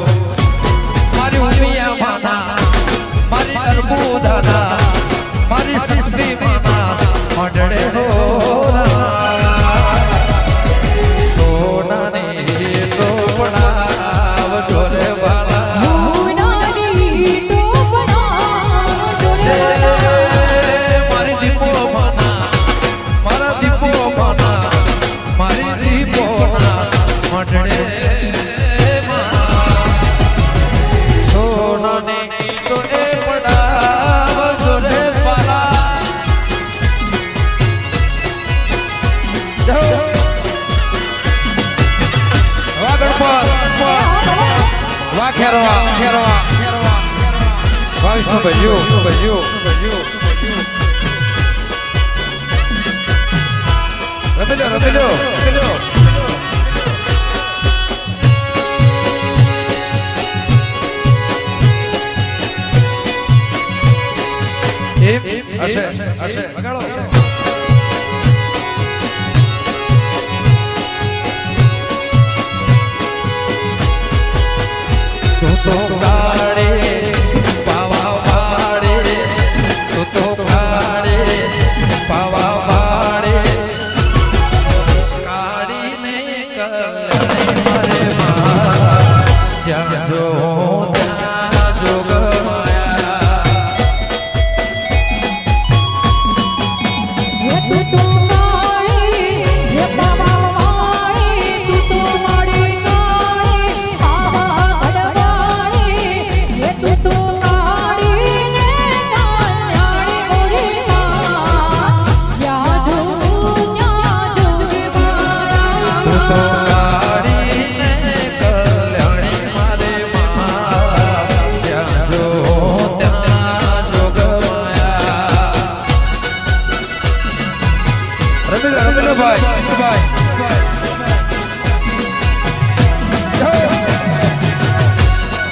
મારી ઉમિયા માના મારી અર્બુદાના મારી શ્રી માના મઢડે સોનાની ટોપડા જોરે વાલા સોનાની ટોપડા મારી દીપો માના મારા દીપો માના મારી દીપો ના મઢડે Visto beijo. Rapidão. Achei. Magalo. Tu gaade pawa vaade tu gaade pawa vaade gaadi ne kalane mare ma jya jo jog maya ye tu gaade ye pawa vaade tu gaade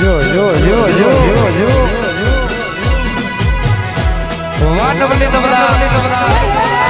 Yo. Warna beli teman-teman.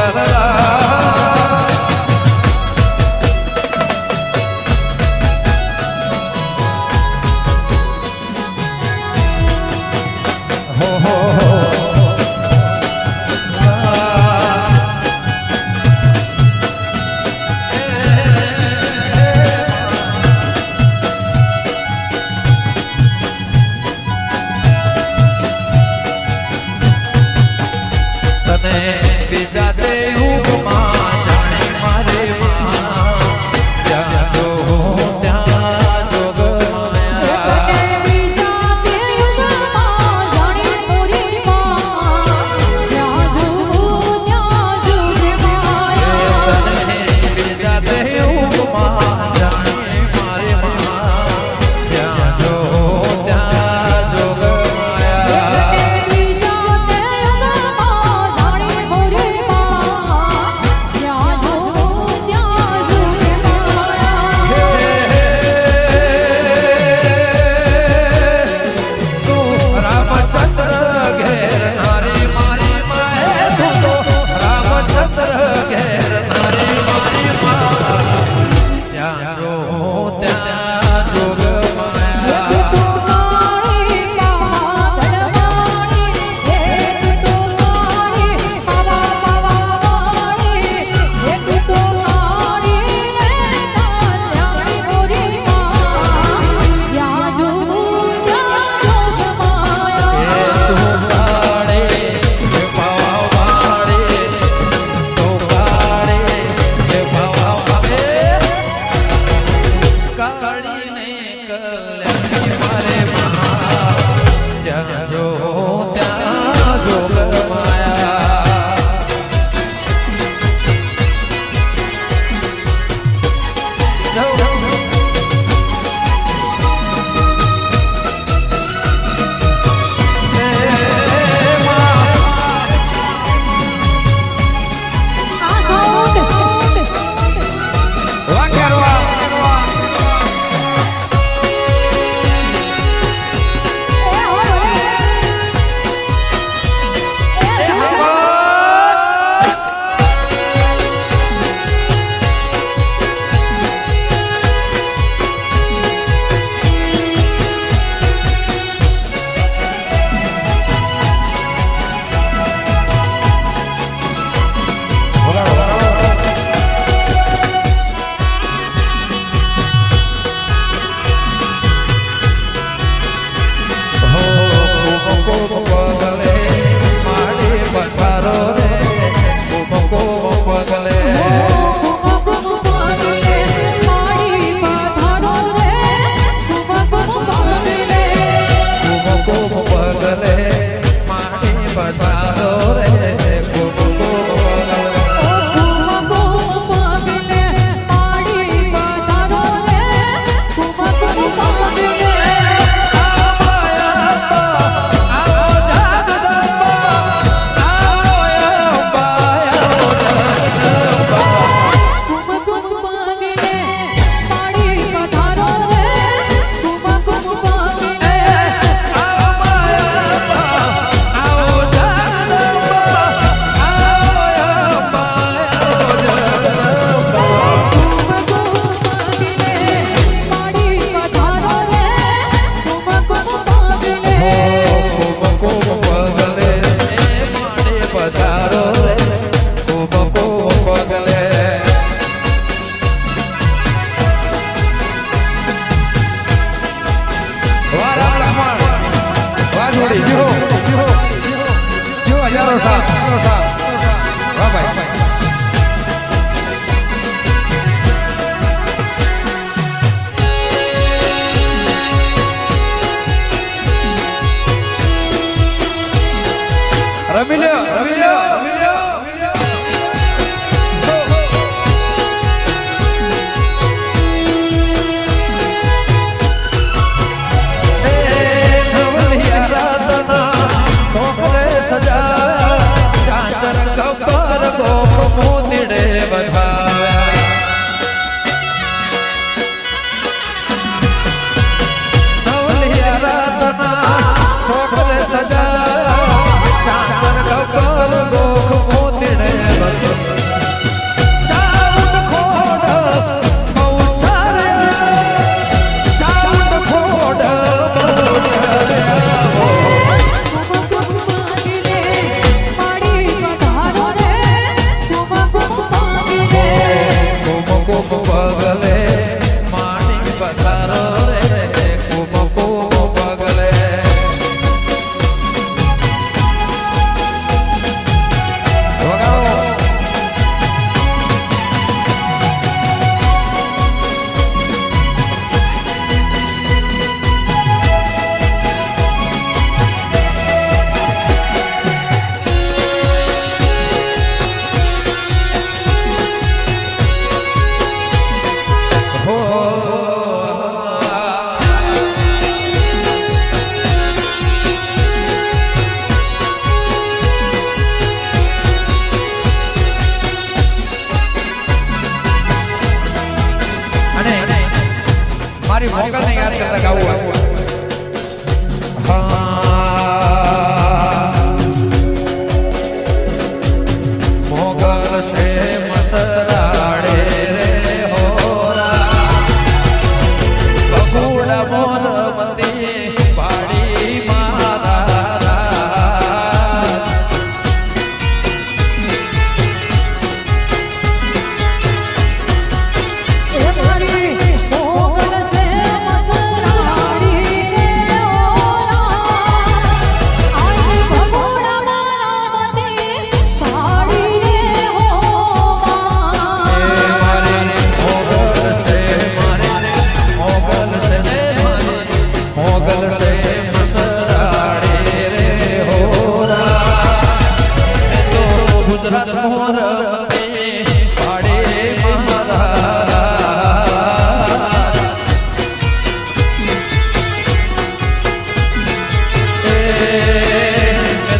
સજા ચાચર કપર ગોખ મોતીડે મોગલને યાદ કરતા ગાવું મોગલ સે મસરાડે રે હોરા બગુડા મોરમતી પાડી મારા એ મારી મોગલ સે મસરાડી રે હોરા આઈ બગુડા મોરમતી પાડી રે મોગલ સે મસરાડે રે હોરા તો ગુજરાત મોરમતી પાડે મારા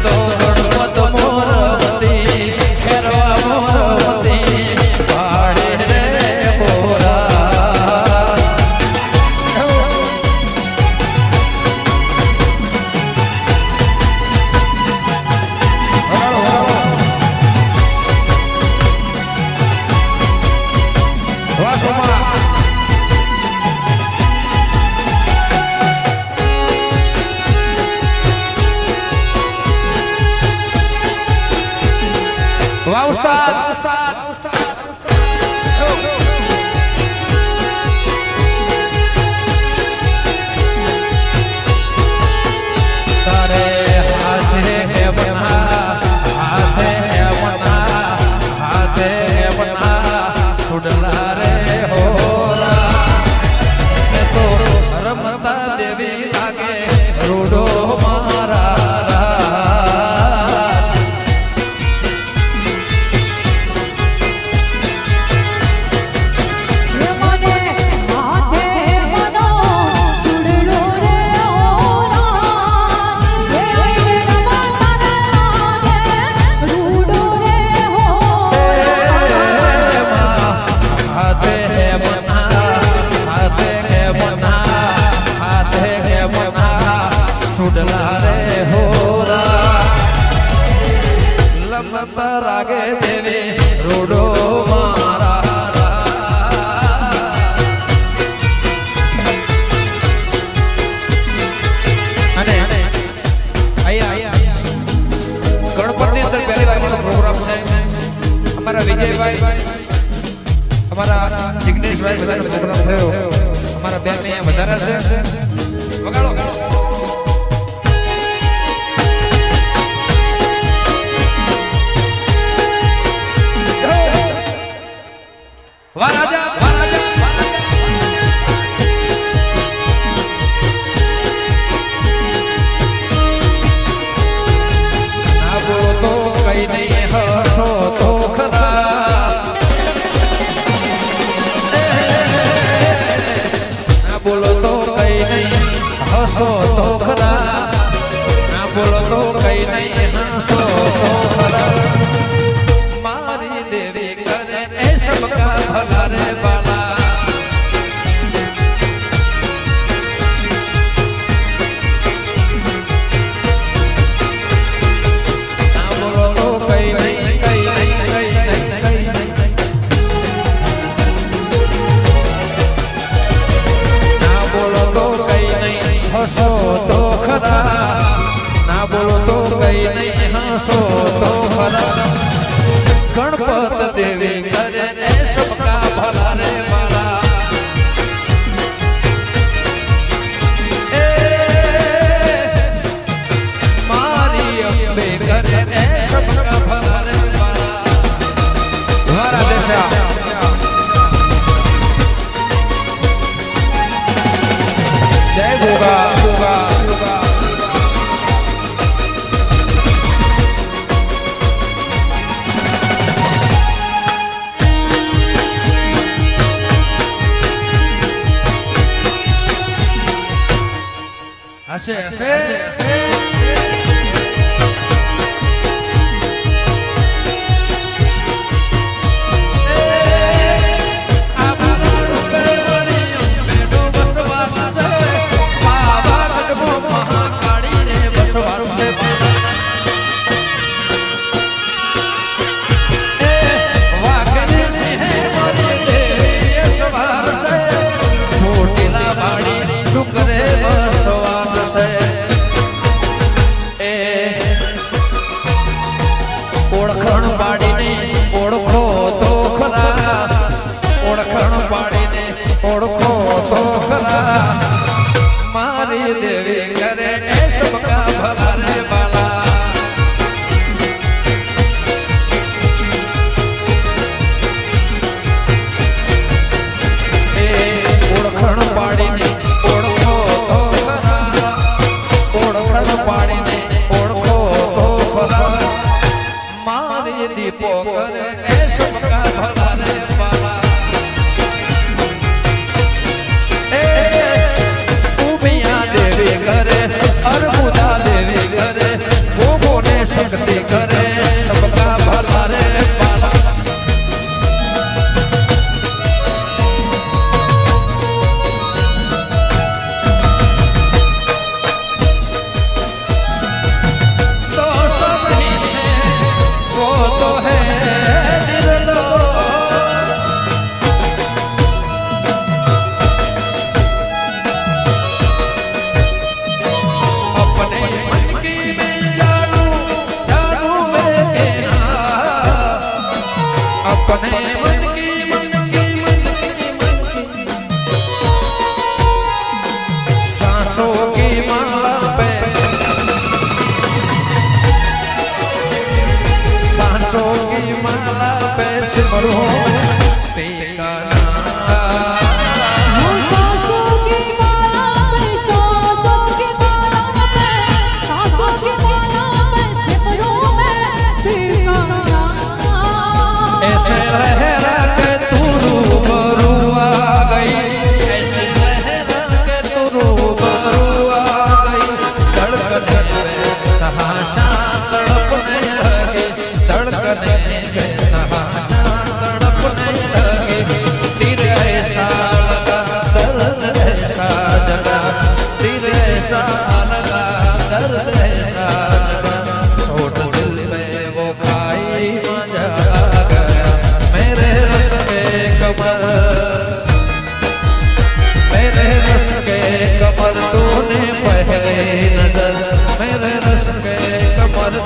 તો ગણપત મોરમતી ખેરવા મોરમતી પાડે રે હોરા વાહ ઉસ્તાદ તારે હાથે હે બના હાથે હે બના હાથે હે બના છોડલા રે હોરા મે તો રમતા દેવી લાગે રોડો મારા છોડલા રે હોરા લંબા રાગે દેવી રોડો મારા અને અહીંયા ગણપતિ અંદર પહેલી વાર પ્રોગ્રામ છે અમારા વિજયભાઈ અમારા જિગ્નેશભાઈ બધાનો પ્રોગ્રામ થયો અમારા બેન ને વધારે છે વગાડો વાહ રાજા વાહ રાજા ના બોલો તો કઈ નહીં હસો તો ખરા ના બોલો તો કઈ નહીં હસો તો ખરા ના બોલો તો કઈ નહીં હસો તો ખરા મારી દેવી કરે એ સબકા ભલા રે બાલા ના બોલો તો કઈ નહીં કઈ નહીં કઈ નહીં કઈ નહીં ના બોલો તો કઈ નહીં હસો તો ખરા ના બોલો તો કઈ નહીં હસો તો ખરા ગણપત દેવી કરે ને સબકા ભલા રે મારા એ મારી અંબે કરે ને સબકા ભલા રે મારા મારા દેશા જય ભોગા ભોગા હશે હશે આ सबका भला रे बाला उमिया देवी करे अर्बुदा देवी करे वो ने शक्ति करे सबका भला रे बाला अपने मन की सांसों की माला पे सांसों की माला पे सिमरो तेरा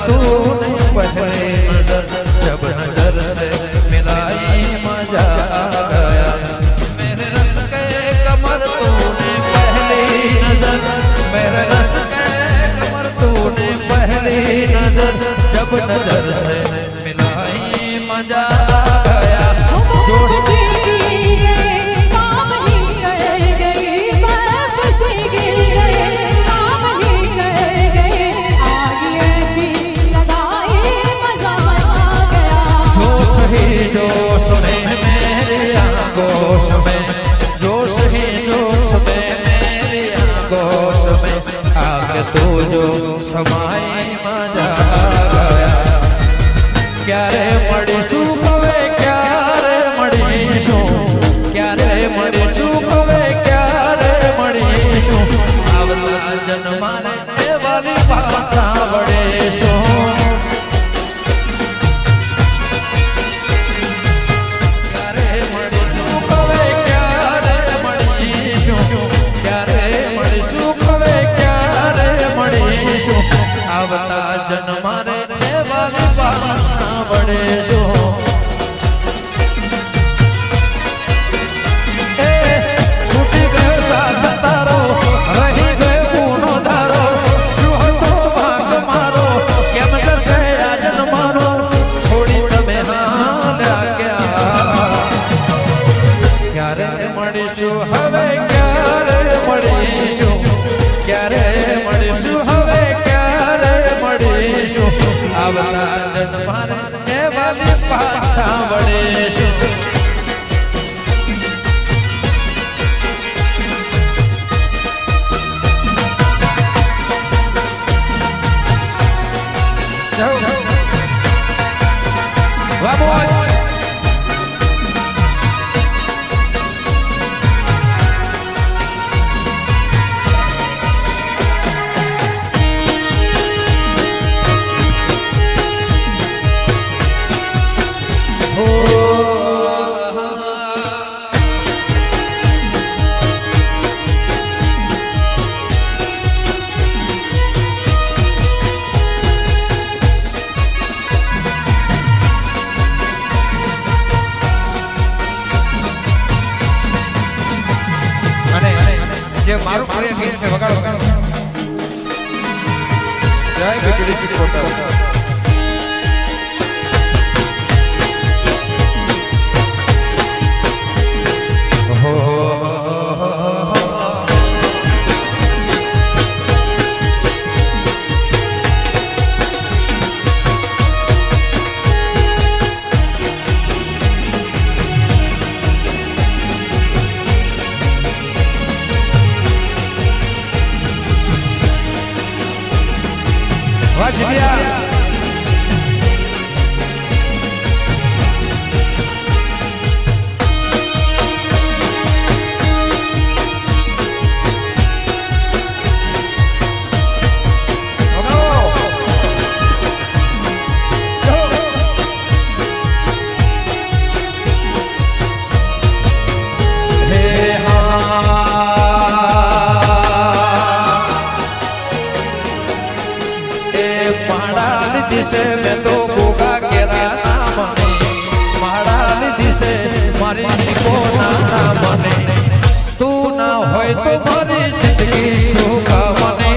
तूने पहले नजर जब नजर से मिलाई मजा आ गया मेरे रस के कमर तूने पहली नजर मेरे रस के कमर तूने पहली नजर जब नजर से मिलाई मजा आ गया जोश जोश में मेरे आगोश में जोश ही जोश में मेरे आगोश में आगे तू जो समाई मजा आ गया क्या रे मड़ीशू कवे क्या रे मड़ीशू क्या रे मड़ीशू कवे क्या रे मड़ीशू आवता जन्मा रे वाली पाछा बड़ेशू आवता जन्मा रे वाली पाछा बड़ेशो छूटी गयो साथ तारो रही गयो गुनो धारो શું હતો ભાગ મારો કેમ જશે આજન મારો છોડી તમે હાલ્યા ગયા ક્યારે મળીશું હવે ક્યારે મળીશું ક્યારે મળીશું હવે आवता जन्मा रे वाली पाछा बड़ेशो જે મારું પ્રિય ગીત છે વગાડો જય બીજળી ચિકોટર મારી દીકો નાના મને તું ના હોય તો મારી જિંદગી શું કામને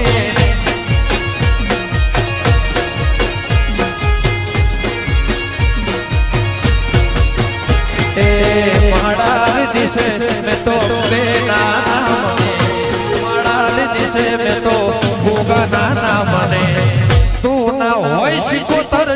माड़ाल दिसे मैं तो बेनाना मने माड़ाल दिसे मैं तो भूगा नाना मने तू ना होय सिकोतर